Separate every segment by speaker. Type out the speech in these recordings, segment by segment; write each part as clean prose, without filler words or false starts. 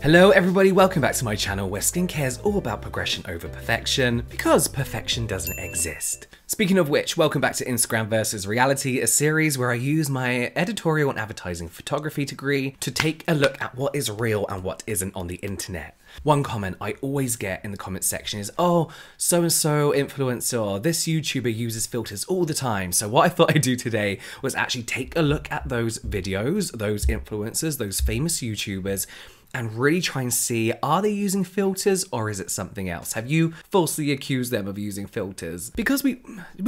Speaker 1: Hello everybody, welcome back to my channel where skincare is all about progression over perfection, because perfection doesn't exist. Speaking of which, welcome back to Instagram versus Reality, a series where I use my editorial and advertising photography degree to take a look at what is real and what isn't on the internet. One comment I always get in the comment section is, oh, so-and-so influencer or this YouTuber uses filters all the time. So what I thought I'd do today was actually take a look at those videos, those influencers, those famous YouTubers, and really try and see, are they using filters or is it something else? Have you falsely accused them of using filters? Because we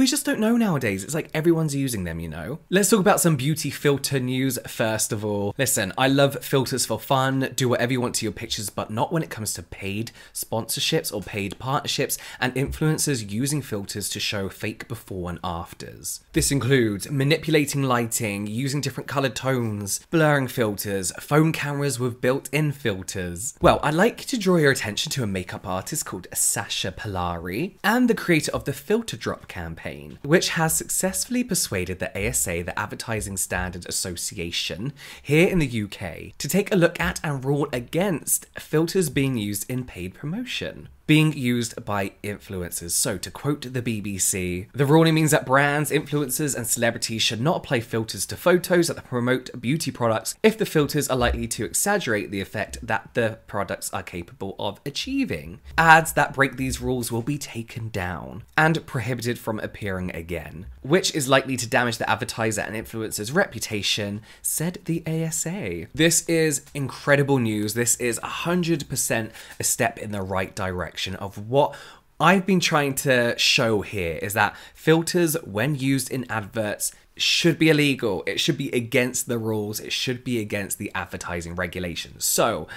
Speaker 1: just don't know nowadays. It's like everyone's using them, you know? Let's talk about some beauty filter news first of all. Listen, I love filters for fun. Do whatever you want to your pictures, but not when it comes to paid sponsorships or paid partnerships and influencers using filters to show fake before and afters. This includes manipulating lighting, using different colored tones, blurring filters, phone cameras with built-in filters. Well, I'd like to draw your attention to a makeup artist called Sasha Palari and the creator of the Filter Drop campaign, which has successfully persuaded the ASA, the Advertising Standards Association, here in the UK, to take a look at and rule against filters being used in paid promotion. Being used by influencers. So to quote the BBC, the ruling means that brands, influencers and celebrities should not apply filters to photos that promote beauty products if the filters are likely to exaggerate the effect that the products are capable of achieving. Ads that break these rules will be taken down and prohibited from appearing again, which is likely to damage the advertiser and influencer's reputation, said the ASA. This is incredible news. This is 100% a step in the right direction of what I've been trying to show here, is that filters, when used in adverts, should be illegal. It should be against the rules. It should be against the advertising regulations. So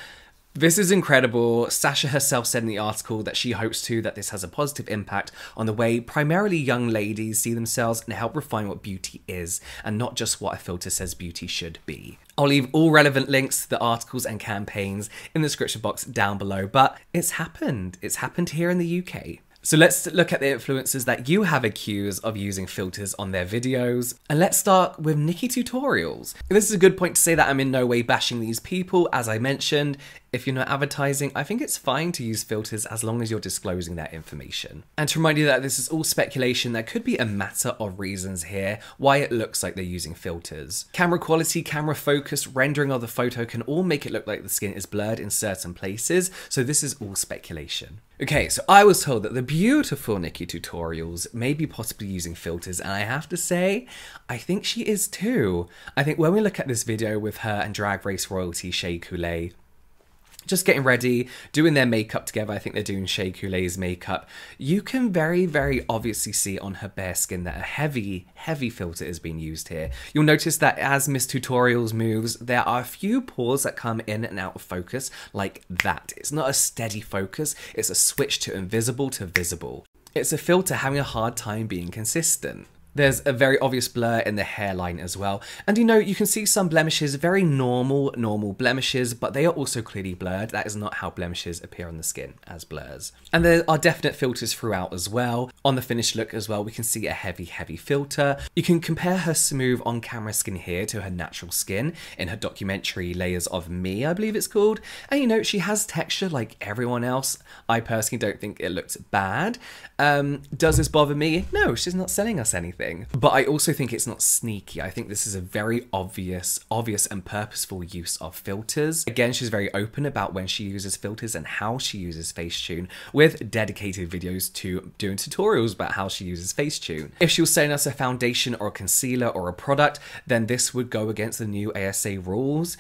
Speaker 1: this is incredible. Sasha herself said in the article that she hopes that this has a positive impact on the way primarily young ladies see themselves and help refine what beauty is and not just what a filter says beauty should be. I'll leave all relevant links to the articles and campaigns in the description box down below, but it's happened. It's happened here in the UK. So let's look at the influencers that you have accused of using filters on their videos. And let's start with NikkieTutorials. This is a good point to say that I'm in no way bashing these people. As I mentioned, if you're not advertising, I think it's fine to use filters as long as you're disclosing that information. And to remind you that this is all speculation, there could be a matter of reasons here why it looks like they're using filters. Camera quality, camera focus, rendering of the photo can all make it look like the skin is blurred in certain places, so this is all speculation. Okay, so I was told that the beautiful NikkieTutorials may be possibly using filters, and I have to say, I think she is too. I think when we look at this video with her and Drag Race royalty Shea Coulee, just getting ready, doing their makeup together, I think they're doing Shea Coulee's makeup, you can very, very obviously see on her bare skin that a heavy, heavy filter is being used here. You'll notice that as Miss Tutorials moves, there are a few pores that come in and out of focus like that. It's not a steady focus, it's a switch to invisible to visible. It's a filter having a hard time being consistent. There's a very obvious blur in the hairline as well. And you know, you can see some blemishes, very normal blemishes, but they are also clearly blurred. That is not how blemishes appear on the skin, as blurs. And there are definite filters throughout as well. On the finished look as well, we can see a heavy, heavy filter. You can compare her smooth on-camera skin here to her natural skin in her documentary Layers of Me, I believe it's called. And you know, she has texture like everyone else. I personally don't think it looks bad. Does this bother me? No, she's not selling us anything. But I also think it's not sneaky. I think this is a very obvious and purposeful use of filters. Again, she's very open about when she uses filters and how she uses Facetune, with dedicated videos to doing tutorials about how she uses Facetune. If she was selling us a foundation or a concealer or a product, then this would go against the new ASA rules.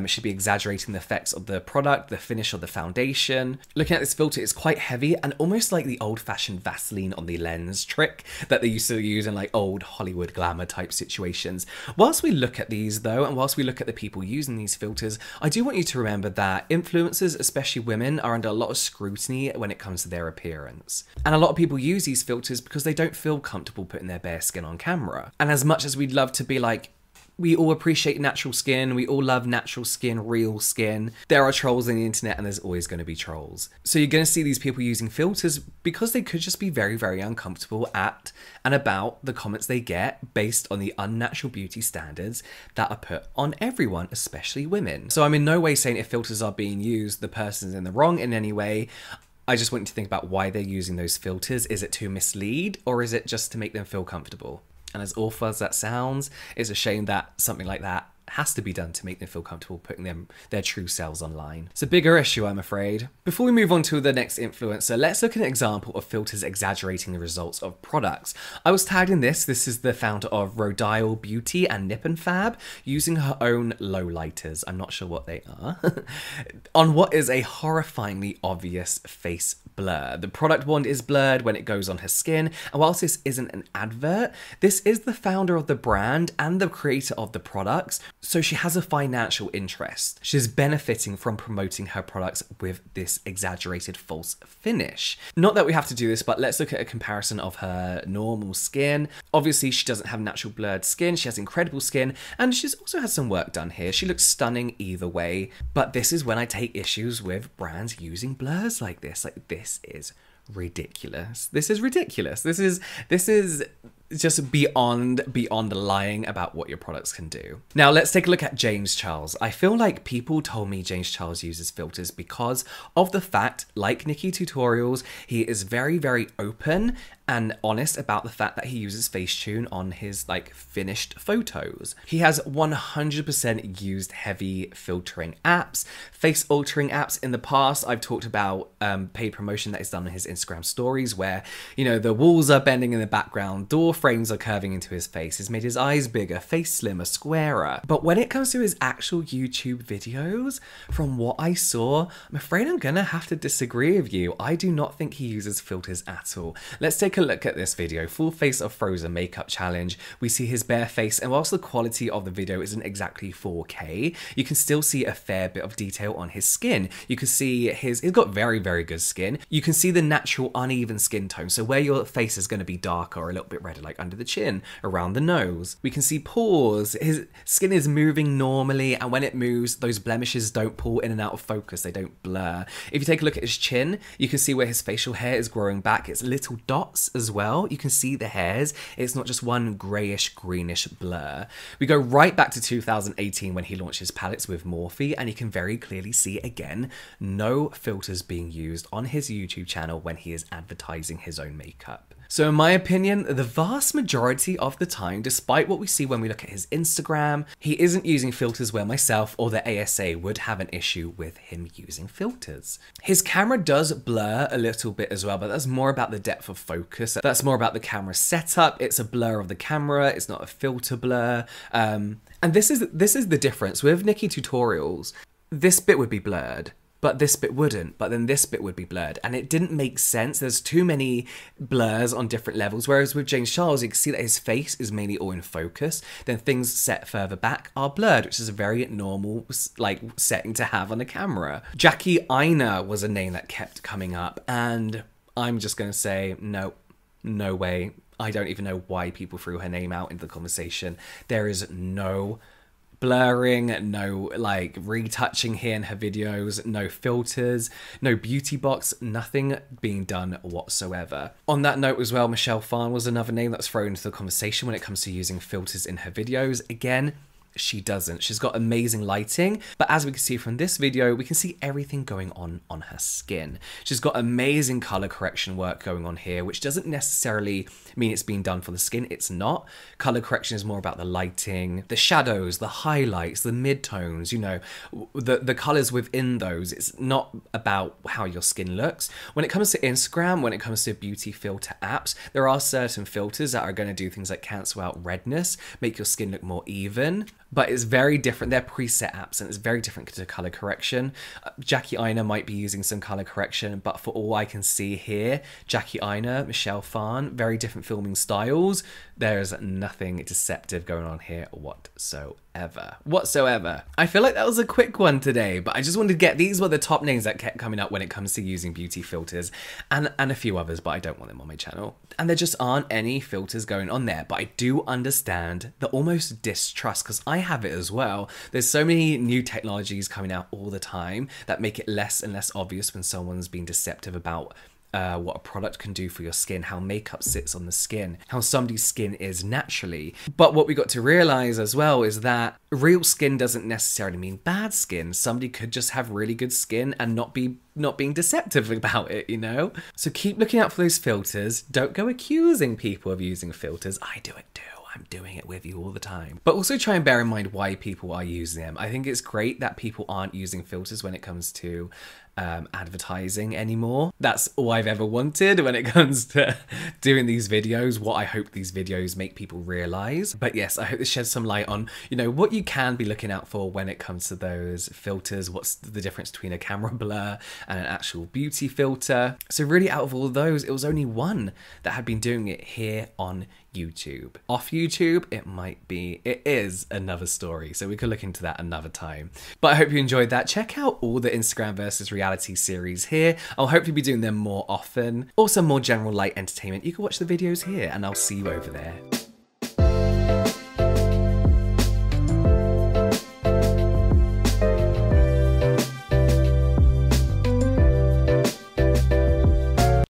Speaker 1: She'd be exaggerating the effects of the product, the finish of the foundation. Looking at this filter, it's quite heavy and almost like the old-fashioned Vaseline on the lens trick that they used to use in like old Hollywood glamour type situations. Whilst we look at these though, and whilst we look at the people using these filters, I do want you to remember that influencers, especially women, are under a lot of scrutiny when it comes to their appearance. And a lot of people use these filters because they don't feel comfortable putting their bare skin on camera. And as much as we'd love to be like, we all appreciate natural skin, we all love natural skin, real skin. There are trolls on the internet and there's always going to be trolls. So you're going to see these people using filters because they could just be very, very uncomfortable at and about the comments they get based on the unnatural beauty standards that are put on everyone, especially women. So I'm in no way saying if filters are being used, the person's in the wrong in any way. I just want you to think about why they're using those filters. Is it to mislead or is it just to make them feel comfortable? And as awful as that sounds, it's a shame that something like that has to be done to make them feel comfortable putting their true selves online. It's a bigger issue, I'm afraid. Before we move on to the next influencer, let's look at an example of filters exaggerating the results of products. I was tagged in this. This is the founder of Rodial Beauty and Nip and Fab using her own lowlighters. I'm not sure what they are. On what is a horrifyingly obvious face blur. The product wand is blurred when it goes on her skin, and whilst this isn't an advert, this is the founder of the brand and the creator of the products, so she has a financial interest. She's benefiting from promoting her products with this exaggerated false finish. Not that we have to do this, but let's look at a comparison of her normal skin. Obviously, she doesn't have natural blurred skin, she has incredible skin, and she's also had some work done here. She looks stunning either way, but this is when I take issues with brands using blurs like this. Like, this is ridiculous. This is ridiculous. This is just beyond lying about what your products can do. Now let's take a look at James Charles. I feel like people told me James Charles uses filters because of the fact, like NikkieTutorials, he is very, very open and honest about the fact that he uses Facetune on his like finished photos. He has 100% used heavy filtering apps, face altering apps. In the past, I've talked about paid promotion that is done on his Instagram stories where, you know, the walls are bending in the background, door frames are curving into his face, he's made his eyes bigger, face slimmer, squarer. But when it comes to his actual YouTube videos, from what I saw, I'm afraid I'm gonna have to disagree with you. I do not think he uses filters at all. Let's take a look at this video. Full face of Frozen makeup challenge. We see his bare face, and whilst the quality of the video isn't exactly 4K, you can still see a fair bit of detail on his skin. You can see he's got very, very good skin. You can see the natural uneven skin tone, so where your face is going to be darker or a little bit redder, like under the chin, around the nose. We can see pores. His skin is moving normally, and when it moves, those blemishes don't pull in and out of focus, they don't blur. If you take a look at his chin, you can see where his facial hair is growing back. It's little dots as well. You can see the hairs. It's not just one grayish, greenish blur. We go right back to 2018 when he launched his palettes with Morphe, and you can very clearly see again, no filters being used on his YouTube channel when he is advertising his own makeup. So in my opinion, the vast majority of the time, despite what we see when we look at his Instagram, he isn't using filters where myself or the ASA would have an issue with him using filters. His camera does blur a little bit as well, but that's more about the depth of focus. That's more about the camera setup. It's a blur of the camera. It's not a filter blur. And this is the difference. With NikkieTutorials, this bit would be blurred, but this bit wouldn't, but then this bit would be blurred, and it didn't make sense. There's too many blurs on different levels, whereas with James Charles, you can see that his face is mainly all in focus, then things set further back are blurred, which is a very normal like setting to have on a camera. Jackie Aina was a name that kept coming up, and I'm just going to say, no way. I don't even know why people threw her name out into the conversation. There is no blurring, no like retouching here in her videos, no filters, no beauty box, nothing being done whatsoever. On that note as well, Michelle Phan was another name that's thrown into the conversation when it comes to using filters in her videos. Again, she doesn't. She's got amazing lighting, but as we can see from this video, we can see everything going on her skin. She's got amazing color correction work going on here, which doesn't necessarily mean it's being done for the skin. It's not. Color correction is more about the lighting, the shadows, the highlights, the midtones, you know, the colors within those. It's not about how your skin looks. When it comes to Instagram, when it comes to beauty filter apps, there are certain filters that are going to do things like cancel out redness, make your skin look more even. But it's very different. They're preset apps and it's very different to color correction. Jackie Aina might be using some color correction, but for all I can see here, Jackie Aina, Michelle Phan, very different filming styles. There's nothing deceptive going on here whatsoever. whatsoever. I feel like that was a quick one today, but I just wanted to get, these were the top names that kept coming up when it comes to using beauty filters, and a few others, but I don't want them on my channel. And there just aren't any filters going on there, but I do understand the almost distrust, because I have it as well. There's so many new technologies coming out all the time that make it less and less obvious when someone's being deceptive about what a product can do for your skin, how makeup sits on the skin, how somebody's skin is naturally. But what we got to realize as well is that real skin doesn't necessarily mean bad skin. Somebody could just have really good skin and not being deceptive about it, you know? So keep looking out for those filters. Don't go accusing people of using filters. I do it too. I'm doing it with you all the time. But also try and bear in mind why people are using them. I think it's great that people aren't using filters when it comes to advertising anymore. That's all I've ever wanted when it comes to doing these videos, what I hope these videos make people realize. But yes, I hope this sheds some light on, you know, what you can be looking out for when it comes to those filters. What's the difference between a camera blur and an actual beauty filter? So really, out of all those, it was only one that had been doing it here on YouTube. Off YouTube, it is another story, so we could look into that another time. But I hope you enjoyed that. Check out all the Instagram versus reality series here. I'll hopefully be doing them more often. Also more general light entertainment. You can watch the videos here, and I'll see you over there.